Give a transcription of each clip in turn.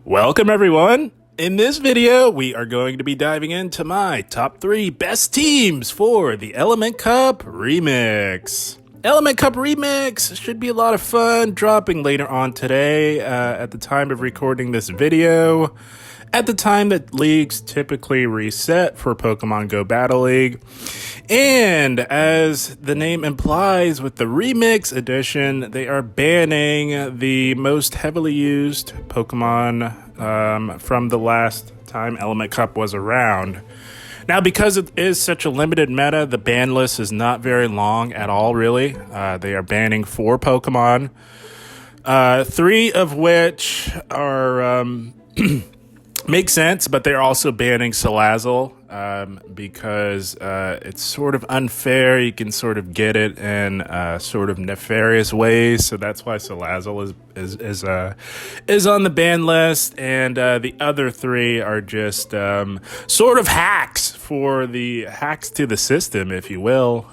Welcome everyone! In this video, we are going to be diving into my top 3 best teams for the Element Cup Remix. Element Cup Remix should be a lot of fun, dropping later on today at the time of recording this video. At the time that leagues typically reset for Pokemon Go Battle League. And as the name implies, with the Remix Edition, they are banning the most heavily used Pokemon from the last time Element Cup was around. Now, because it is such a limited meta, the ban list is not very long at all, really. They are banning 4 Pokemon, 3 of which are... Makes sense, but they're also banning Salazzle because it's sort of unfair. You can sort of get it in sort of nefarious ways, so that's why Salazzle is on the ban list, and the other 3 are just sort of hacks to the system, if you will.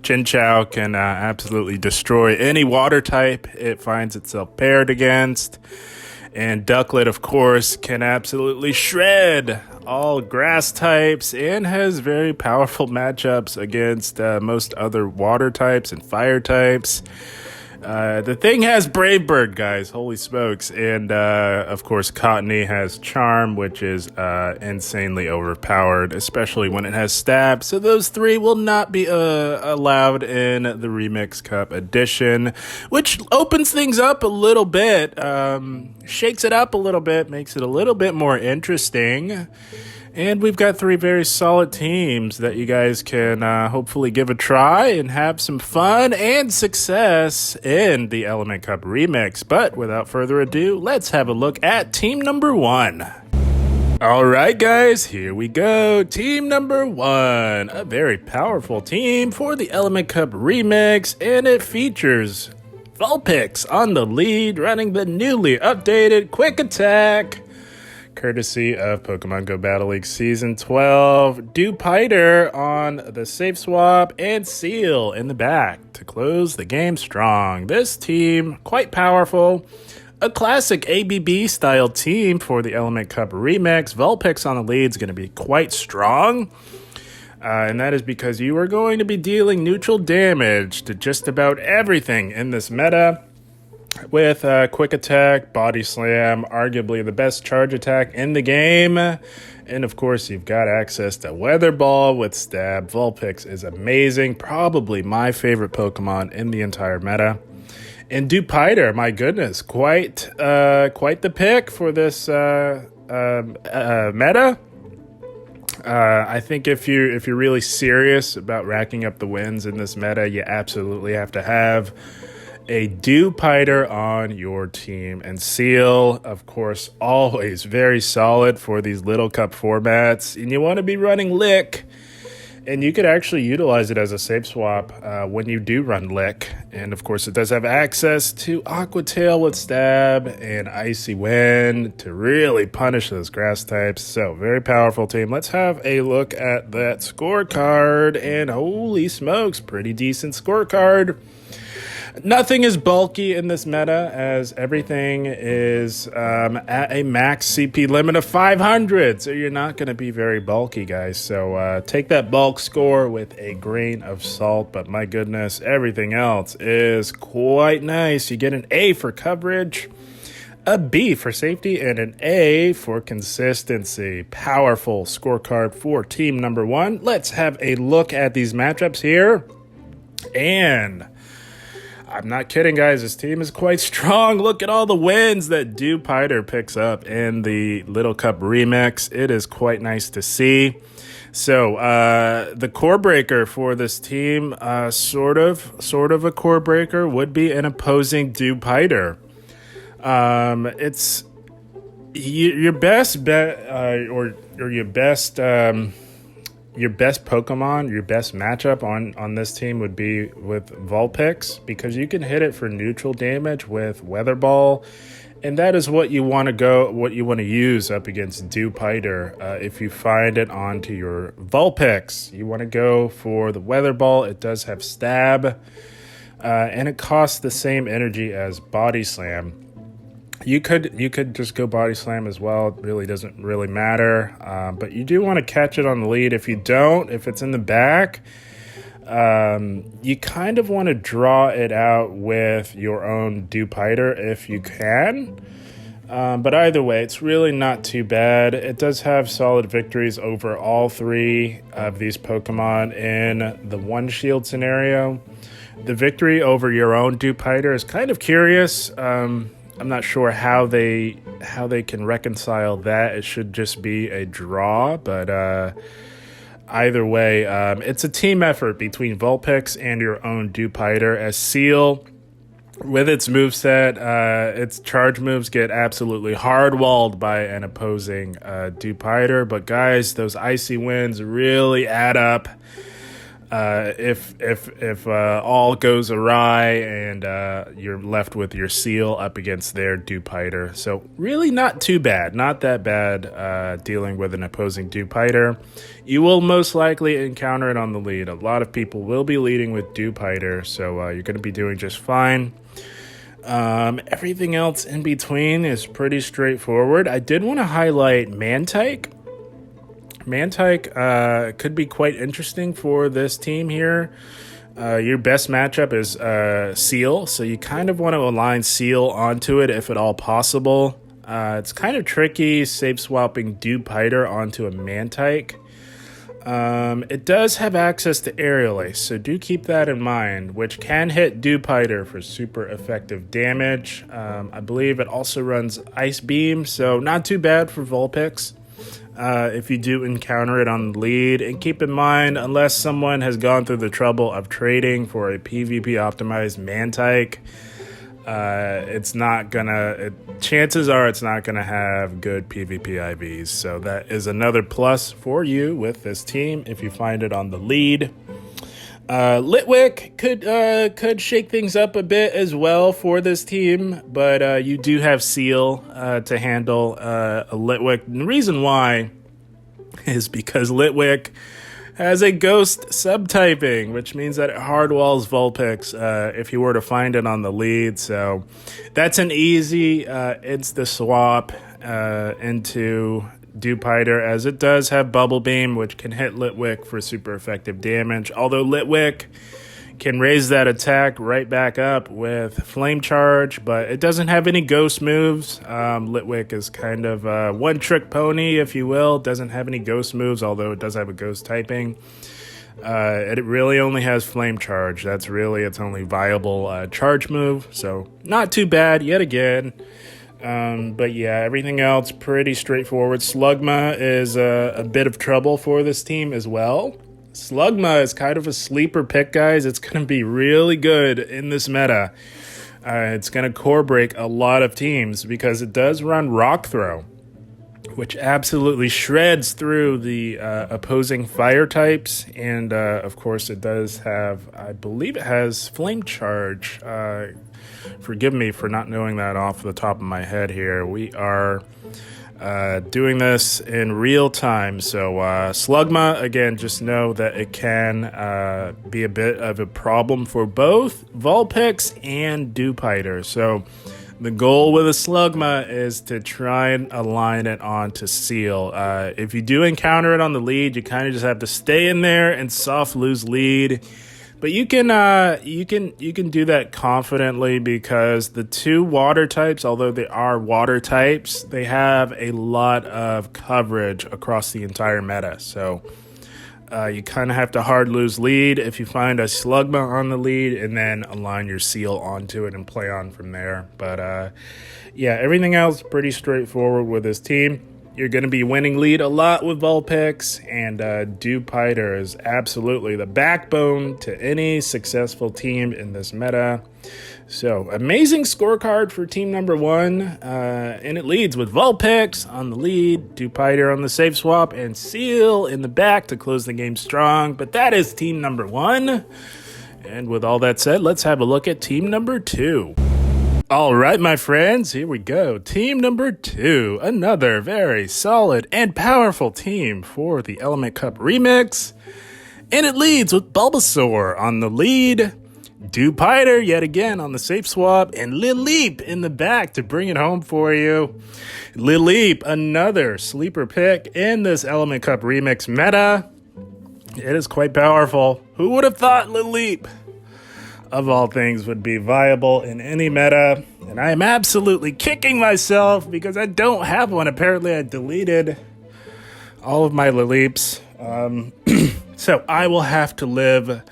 Chinchou can absolutely destroy any water type it finds itself paired against. And Ducklet, of course, can absolutely shred all grass types and has very powerful matchups against most other water types and fire types. The thing has Brave Bird, guys. Holy smokes. And, of course, Cottonee has Charm, which is insanely overpowered, especially when it has Stab. So those 3 will not be allowed in the Remix Cup edition, which opens things up a little bit, shakes it up a little bit, makes it a little bit more interesting. And we've got 3 very solid teams that you guys can hopefully give a try and have some fun and success in the Element Cup Remix. But without further ado, let's have a look at team number 1. All right, guys, here we go. Team number 1, a very powerful team for the Element Cup Remix, and it features Vulpix on the lead, running the newly updated Quick Attack, courtesy of Pokemon Go Battle League Season 12, Dewpider on the Safe Swap, and Seal in the back to close the game strong. This team, quite powerful, a classic ABB-style team for the Element Cup Remix. Vulpix on the lead is going to be quite strong, and that is because you are going to be dealing neutral damage to just about everything in this meta. With Quick Attack, Body Slam, arguably the best charge attack in the game. And of course, you've got access to Weather Ball with Stab. Vulpix is amazing, probably my favorite Pokemon in the entire meta. And Dewpider, my goodness, quite the pick for this meta. I think if you're really serious about racking up the wins in this meta, you absolutely have to have a Dewpider on your team. And Seal, of course, always very solid for these little cup formats. And you want to be running Lick, and you could actually utilize it as a safe swap when you do run Lick. And of course, it does have access to Aqua Tail with Stab and Icy Wind to really punish those grass types. So very powerful team. Let's have a look at that scorecard, and holy smokes, pretty decent scorecard. Nothing is bulky in this meta, as everything is at a max CP limit of 500, so you're not going to be very bulky, guys. So take that bulk score with a grain of salt, but my goodness, everything else is quite nice. You get an A for coverage, a B for safety, and an A for consistency. Powerful scorecard for team number 1. Let's have a look at these matchups here, and I'm not kidding, guys. This team is quite strong. Look at all the wins that Dewpider picks up in the Little Cup Remix. It is quite nice to see. So the core breaker for this team, sort of a core breaker, would be an opposing Dewpider. It's your best bet, or your best. Your best Pokemon, your best matchup on this team would be with Vulpix, because you can hit it for neutral damage with Weather Ball, and that is what you want to use up against Dewpider. If you find it onto your Vulpix, you want to go for the Weather Ball. It does have Stab, and it costs the same energy as Body Slam. You could just go body slam as well. It really doesn't really matter. But you do want to catch it on the lead. If you don't, if it's in the back, you kind of want to draw it out with your own Dewpider if you can. But either way, it's really not too bad. It does have solid victories over all three of these Pokemon in the one shield scenario. The victory over your own Dewpider is kind of curious. I'm not sure how they can reconcile that. It should just be a draw, but either way, it's a team effort between Vulpix and your own Dewpider, as Seal, with its moveset, its charge moves get absolutely hard-walled by an opposing Dewpider. But guys, those icy winds really add up. If all goes awry and you're left with your Seal up against their Dewpider. So really not too bad, not that bad dealing with an opposing Dewpider. You will most likely encounter it on the lead. A lot of people will be leading with Dewpider, so you're going to be doing just fine. Everything else in between is pretty straightforward. I did want to highlight Niantic. Niantic could be quite interesting for this team here. Your best matchup is Seal, so you kind of want to align Seal onto it if at all possible. It's kind of tricky save swapping Dewpider onto a Niantic. It does have access to Aerial Ace, so do keep that in mind, which can hit Dewpider for super effective damage. I believe it also runs Ice Beam, so not too bad for Vulpix if you do encounter it on the lead. And keep in mind, unless someone has gone through the trouble of trading for a PvP optimized Niantic, chances are it's not gonna have good PvP IVs. So that is another plus for you with this team if you find it on the lead. Litwick could shake things up a bit as well for this team, but you do have Seal to handle a Litwick. And the reason why is because Litwick has a ghost subtyping, which means that it hardwalls Vulpix if you were to find it on the lead. So that's an easy insta swap into Dewpider, as it does have Bubble Beam, which can hit Litwick for super effective damage. Although Litwick can raise that attack right back up with Flame Charge, but it doesn't have any ghost moves. Litwick is kind of a one-trick pony, if you will. Doesn't have any ghost moves, although it does have a ghost typing. It really only has Flame Charge. That's really its only viable charge move, so not too bad yet again. But yeah, everything else pretty straightforward. Slugma is a bit of trouble for this team as well. Slugma is kind of a sleeper pick, guys. It's going to be really good in this meta. It's going to core break a lot of teams because it does run Rock Throw, which absolutely shreds through the opposing fire types. And, of course, it does have, I believe it has Flame Charge. Forgive me for not knowing that off the top of my head here. We are doing this in real time. So Slugma, again, just know that it can be a bit of a problem for both Vulpix and Dewpider. So the goal with a Slugma is to try and align it onto Seal. If you do encounter it on the lead, you kind of just have to stay in there and soft lose lead. But you can do that confidently because the two water types, although they are water types, they have a lot of coverage across the entire meta. So you kind of have to hard lose lead if you find a Slugma on the lead, and then align your Seal onto it and play on from there. But yeah, everything else pretty straightforward with this team. You're going to be winning lead a lot with Vulpix, and Dewpider is absolutely the backbone to any successful team in this meta. So, amazing scorecard for team number one, and it leads with Vulpix on the lead, Dewpider on the save swap, and Seal in the back to close the game strong. But that is team number one. And with all that said, let's have a look at team number two. All right, my friends, here we go. Team number two, another very solid and powerful team for the Element Cup Remix. And it leads with Bulbasaur on the lead, Dewpider yet again on the safe swap, and Lileep in the back to bring it home for you. Lileep, another sleeper pick in this Element Cup Remix meta. It is quite powerful. Who would have thought Lileep, of all things, would be viable in any meta? And I am absolutely kicking myself because I don't have one. Apparently I deleted all of my Lileeps. So I will have to live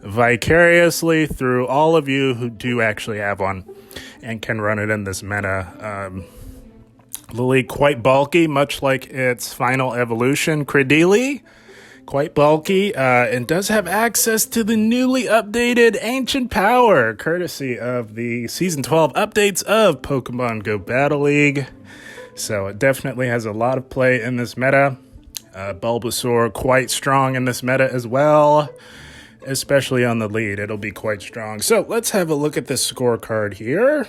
vicariously through all of you who do actually have one and can run it in this meta. Lileep quite bulky, much like its final evolution, Credili. Quite bulky, and does have access to the newly updated Ancient Power, courtesy of the Season 12 updates of Pokemon Go Battle League. So it definitely has a lot of play in this meta. Bulbasaur quite strong in this meta as well, especially on the lead. It'll be quite strong. So let's have a look at this scorecard here.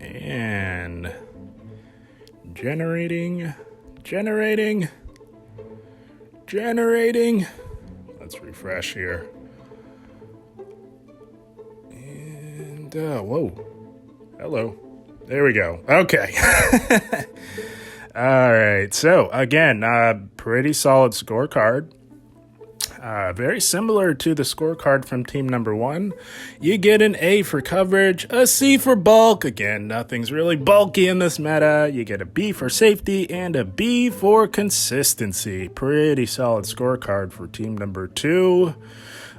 And generating. Let's refresh here. And, whoa. Hello. There we go. Okay. All right. So, again, pretty solid scorecard. Very similar to the scorecard from team number 1. You get an A for coverage, a C for bulk. Again, nothing's really bulky in this meta. You get a B for safety and a B for consistency. Pretty solid scorecard for team number 2.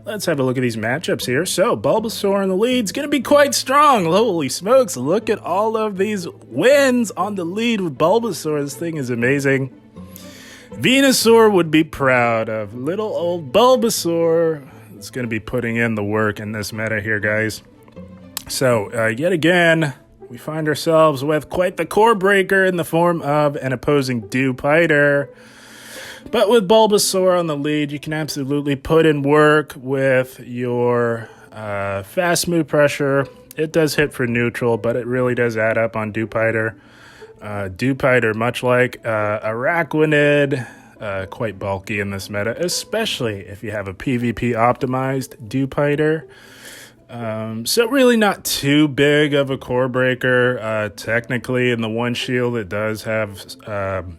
Let's have a look at these matchups here. So, Bulbasaur in the lead's going to be quite strong. Holy smokes, look at all of these wins on the lead with Bulbasaur. This thing is amazing. Venusaur would be proud of little old Bulbasaur. It's going to be putting in the work in this meta here, guys. So, yet again, we find ourselves with quite the core breaker in the form of an opposing Dewpider. But with Bulbasaur on the lead, you can absolutely put in work with your fast move pressure. It does hit for neutral, but it really does add up on Dewpider. Dewpider, much like Araquanid, quite bulky in this meta, especially if you have a PvP optimized Dewpider. So really not too big of a core breaker. Technically, in the one shield, it does have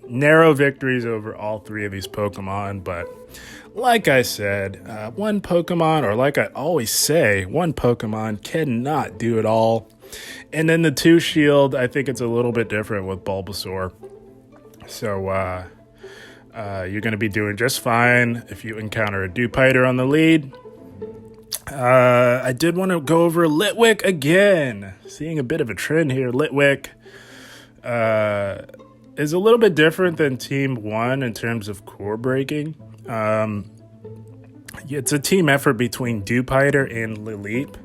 narrow victories over all 3 of these Pokemon, but like I said, one Pokemon, or like I always say, one Pokemon cannot do it all. And then the 2 shield, I think it's a little bit different with Bulbasaur. So you're going to be doing just fine if you encounter a Dewpider on the lead. I did want to go over Litwick again. Seeing a bit of a trend here. Litwick is a little bit different than Team 1 in terms of core breaking. It's a team effort between Dewpider and Lileep.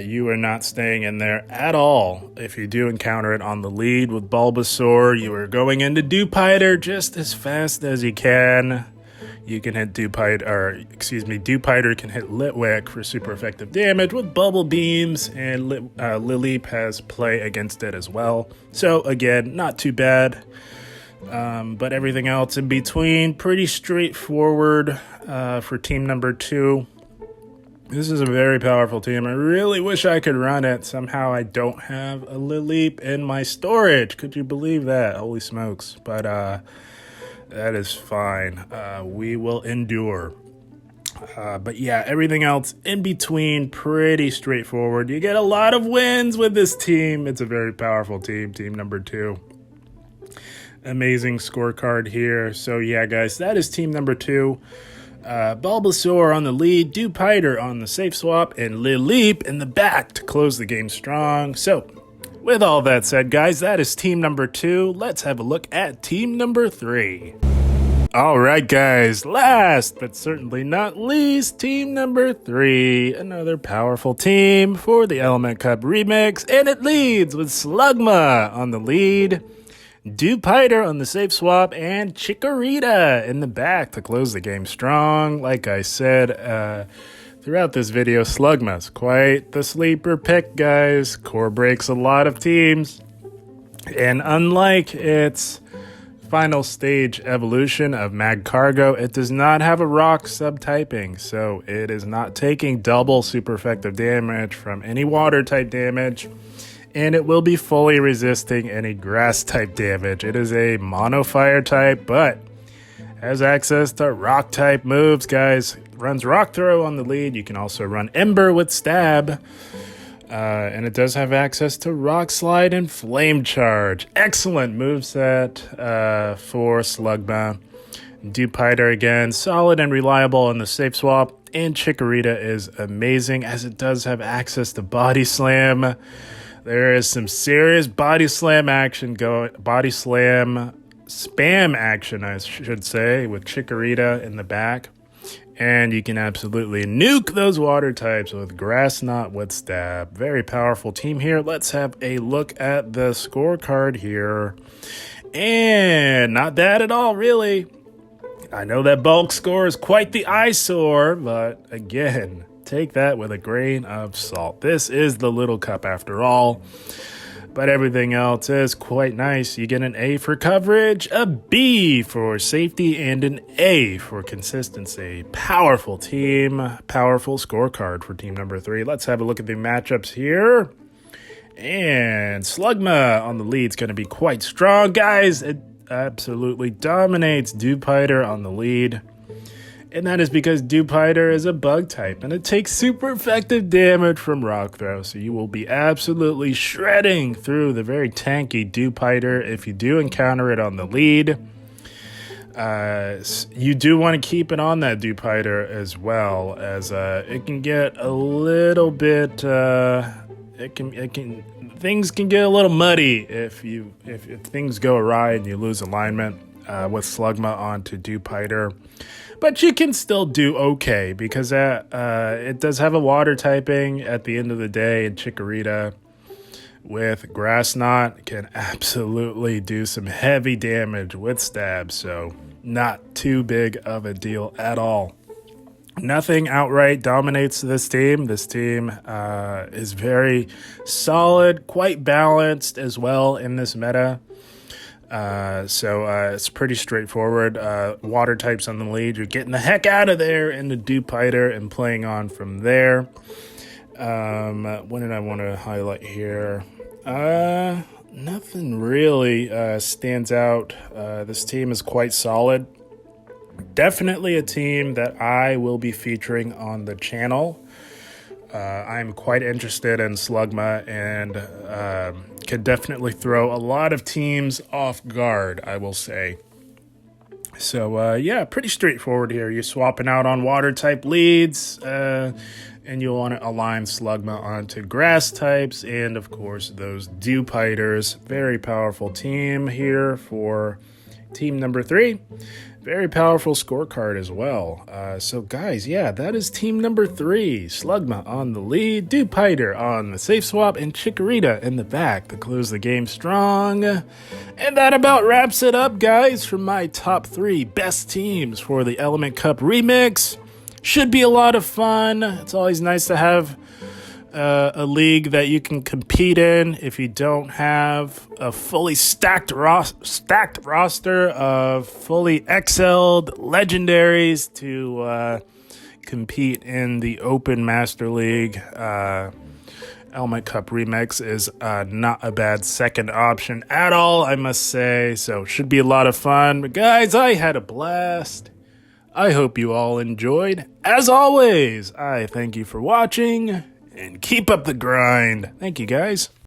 You are not staying in there at all. If you do encounter it on the lead with Bulbasaur, you are going into Dewpider just as fast as you can. You can hit Dewpider can hit Litwick for super effective damage with Bubble Beams, and Lileep has play against it as well. So again, not too bad. But everything else in between, pretty straightforward for team number 2. This is a very powerful team. I really wish I could run it. Somehow I don't have a Lileep in my storage. Could you believe that? Holy smokes. But that is fine. We will endure. But yeah, everything else in between, pretty straightforward. You get a lot of wins with this team. It's a very powerful team, team number 2. Amazing scorecard here. So yeah, guys, that is team number 2. Bulbasaur on the lead, Dewpider on the safe swap, and Lileep in the back to close the game strong. So, with all that said, guys, that is team number 2. Let's have a look at team number 3. All right, guys, last but certainly not least, team number 3. Another powerful team for the Element Cup Remix, and it leads with Slugma on the lead, Dewpider on the safe swap, and Chikorita in the back to close the game strong. Like I said throughout this video, Slugma's quite the sleeper pick, guys. Core breaks a lot of teams, and unlike its final stage evolution of Magcargo. It does not have a rock subtyping, so it is not taking double super effective damage from any water type damage, and it will be fully resisting any grass type damage. It is a mono fire type, but has access to rock type moves, guys. Runs Rock Throw on the lead. You can also run Ember with Stab. And it does have access to Rock Slide and Flame Charge. Excellent moveset for Slugma. Dewpider again, solid and reliable on the safe swap. And Chikorita is amazing as it does have access to Body Slam. There is some serious Body Slam action going. Body Slam spam action, I should say, with Chikorita in the back. And you can absolutely nuke those water types with Grass Knot with Stab. Very powerful team here. Let's have a look at the scorecard here. And not bad at all, really. I know that bulk score is quite the eyesore, but again, take that with a grain of salt. This is the Little Cup after all. But everything else is quite nice. You get an A for coverage, a B for safety, and an A for consistency. Powerful team, powerful scorecard for team number 3. Let's have a look at the matchups here. And Slugma on the lead is going to be quite strong, guys. It absolutely dominates Dewpider on the lead. And that is because Dewpider is a bug type, and it takes super effective damage from Rock Throw, so you will be absolutely shredding through the very tanky Dewpider if you do encounter it on the lead. You do want to keep it on that Dewpider as well, as it can get a little bit, things can get a little muddy if things go awry and you lose alignment with Slugma onto Dewpider. But you can still do okay because it does have a water typing at the end of the day, and Chikorita with Grass Knot can absolutely do some heavy damage with Stab, so not too big of a deal at all. Nothing outright dominates this team. This team is very solid, quite balanced as well in this meta. So it's pretty straightforward. Water types on the lead. You're getting the heck out of there into Dewpider and playing on from there. What did I want to highlight here? Nothing really stands out. This team is quite solid. Definitely a team that I will be featuring on the channel. I'm quite interested in Slugma and could definitely throw a lot of teams off guard, I will say. So, yeah, pretty straightforward here. You're swapping out on water type leads, and you'll want to align Slugma onto grass types, and of course, those Dewpiders. Very powerful team here for team number 3. Very powerful scorecard as well. So guys, yeah, that is team number 3. Slugma on the lead, Dewpider on the safe swap, and Chikorita in the back to close the game strong. And that about wraps it up, guys, for my top 3 best teams for the Element Cup Remix. Should be a lot of fun. It's always nice to have a league that you can compete in if you don't have a fully stacked roster of fully exceled legendaries to compete in the Open Master League. Element Cup Remix is not a bad second option at all, I must say. So should be a lot of fun. But guys, I had a blast. I hope you all enjoyed. As always, I thank you for watching. And keep up the grind. Thank you, guys.